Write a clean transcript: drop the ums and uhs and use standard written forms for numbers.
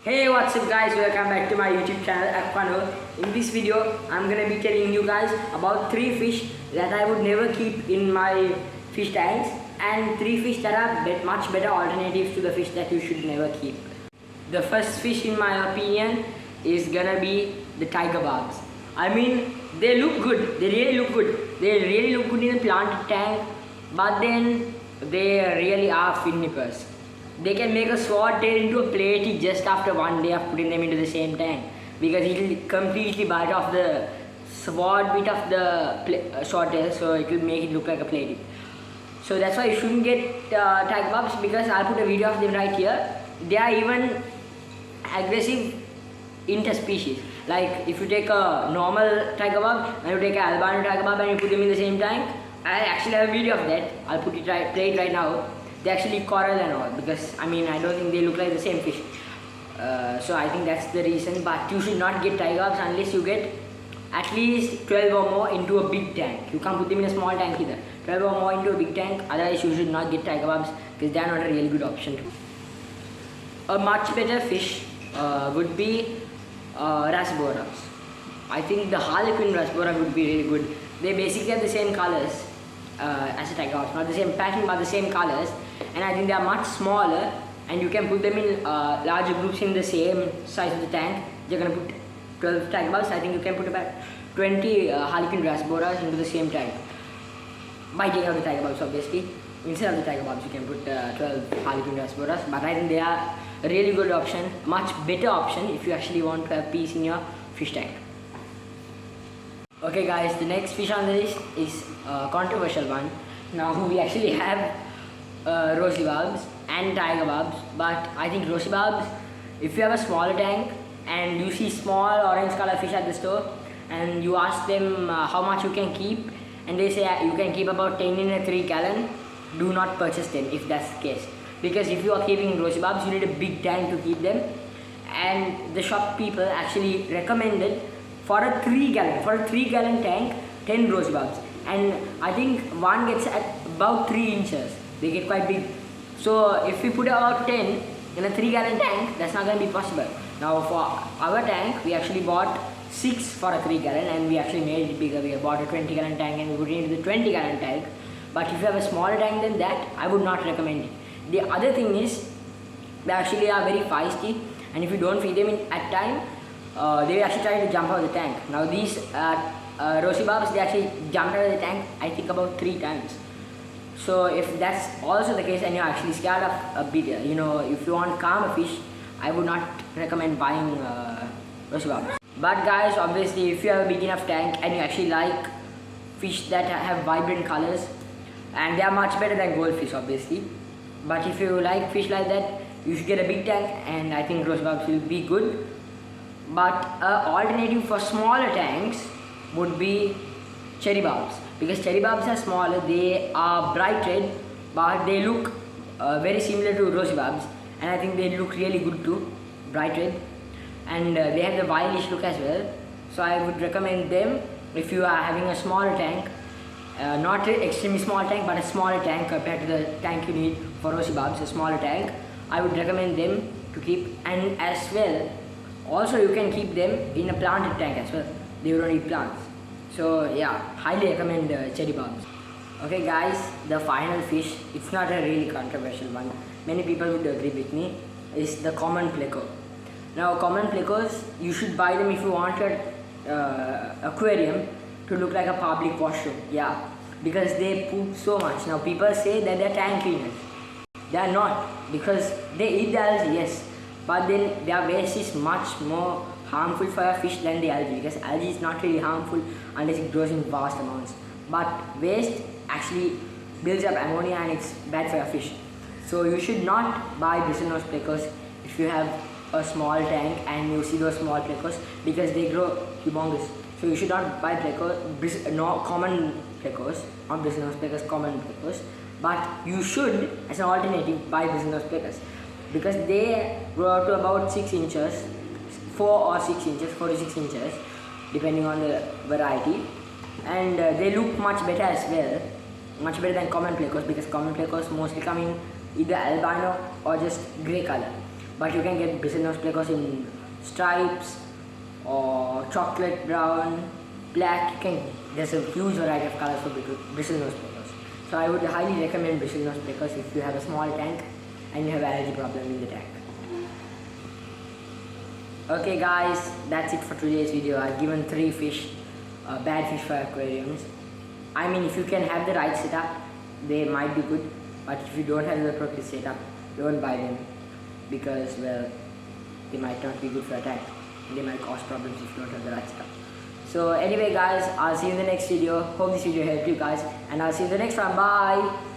Hey, what's up guys, welcome back to my YouTube channel Aquano. In this video I'm gonna be telling you guys about 3 fish that I would never keep in my fish tanks and 3 fish that are much better alternatives to the fish that you should never keep. The first fish in my opinion is gonna be the tiger barbs. I mean, they look good, they really look good. They really look good in a planted tank, but then they really are fin nippers. They can make a sword tail into a platy just after one day of putting them into the same tank, because it will completely bite off the sword bit of the sword tail, so it will make it look like a platy. So that's why you shouldn't get tiger barbs, because I'll put a video of them right here. They are even aggressive interspecies. Like if you take a normal tiger barb and you take an albino tiger barb and you put them in the same tank, I actually have a video of that. I'll put it play it right now. They actually coral and all, because I mean, I don't think they look like the same fish. So I think that's the reason. But you should not get tiger barbs unless you get at least 12 or more into a big tank. You can't put them in a small tank either. 12 or more into a big tank, otherwise you should not get tiger barbs, because they are not a really good option. A much better fish would be rasboras. I think the Harlequin rasbora would be really good. They basically have the same colors as a tiger barb, not the same pattern but the same colors, and I think they are much smaller, and you can put them in larger groups in the same size of the tank. You're gonna put 12 tiger barbs. I think you can put about 20 Harlequin rasboras into the same tank by taking out the tiger barbs, obviously. Instead of the tiger barbs, you can put 12 Harlequin rasboras, but I think they are a really good option, much better option if you actually want to have peace in your fish tank. Okay guys, the next fish on the list is a controversial one. Now we actually have rosy barbs and tiger barbs, but I think rosy barbs, if you have a smaller tank and you see small orange color fish at the store and you ask them how much you can keep, and they say you can keep about 10 in a 3 gallon, do not purchase them if that's the case. Because if you are keeping rosy barbs, you need a big tank to keep them, and the shop people actually recommended for a 3 gallon tank 10 rosy barbs, and I think one gets at about 3 inches. They get quite big. So if we put about 10 in a 3 gallon tank, that's not going to be possible. Now for our tank, we actually bought 6 for a 3 gallon, and we actually made it bigger. We bought a 20 gallon tank and we put it into the 20 gallon tank. But if you have a smaller tank than that, I would not recommend it. The other thing is, they actually are very feisty, and if you don't feed them at time, they actually try to jump out of the tank. Now these rosy barbs, they actually jumped out of the tank, I think about 3 times. So if that's also the case and you're actually scared of a bit, if you want calmer fish, I would not recommend buying rosy barbs. But guys, obviously if you have a big enough tank and you actually like fish that have vibrant colors, and they are much better than goldfish obviously, but if you like fish like that, you should get a big tank, and I think rosy barbs will be good. But alternative for smaller tanks would be cherry barbs, because cherry barbs are smaller, they are bright red, but they look very similar to rosy barbs, and I think they look really good too, bright red, and they have the violish look as well. So I would recommend them if you are having a smaller tank, not an extremely small tank, but a smaller tank compared to the tank you need for rosy barbs, a smaller tank. I would recommend them to keep, and as well, also you can keep them in a planted tank as well. They don't eat plants. So yeah, highly recommend cherry barbs. Okay guys, the final fish, it's not a really controversial one. Many people would agree with me, is the common pleco. Now common plecos, you should buy them if you want an aquarium to look like a public washroom. Yeah, because they poop so much. Now people say that they're tank cleaners. They are not, because they eat the algae, yes, but then their waste is much more harmful for a fish than the algae, because algae is not really harmful unless it grows in vast amounts. But waste actually builds up ammonia and it's bad for a fish. So you should not buy bristlenose plecos if you have a small tank and you see those small plecos, because they grow humongous. So you should not buy common plecos, not bristlenose plecos, common plecos. But you should, as an alternative, buy bristlenose plecos, because they grow out to about 6 inches, 4 to 6 inches, depending on the variety, and they look much better as well, much better than common plecos, because common plecos mostly come in either albino or just grey color. but you can get bristlenose plecos in stripes or chocolate brown, black. There's a huge variety of colors for bristlenose plecos. So I would highly recommend bristlenose plecos if you have a small tank and you have allergy problem in the tank. Okay guys, that's it for today's video. I've given 3 fish, bad fish for aquariums. I mean, if you can have the right setup, they might be good, but if you don't have the appropriate setup, don't buy them, because well, they might not be good for a tank. They might cause problems if you don't have the right setup. So anyway guys, I'll see you in the next video. Hope this video helped you guys, and I'll see you in the next one. Bye.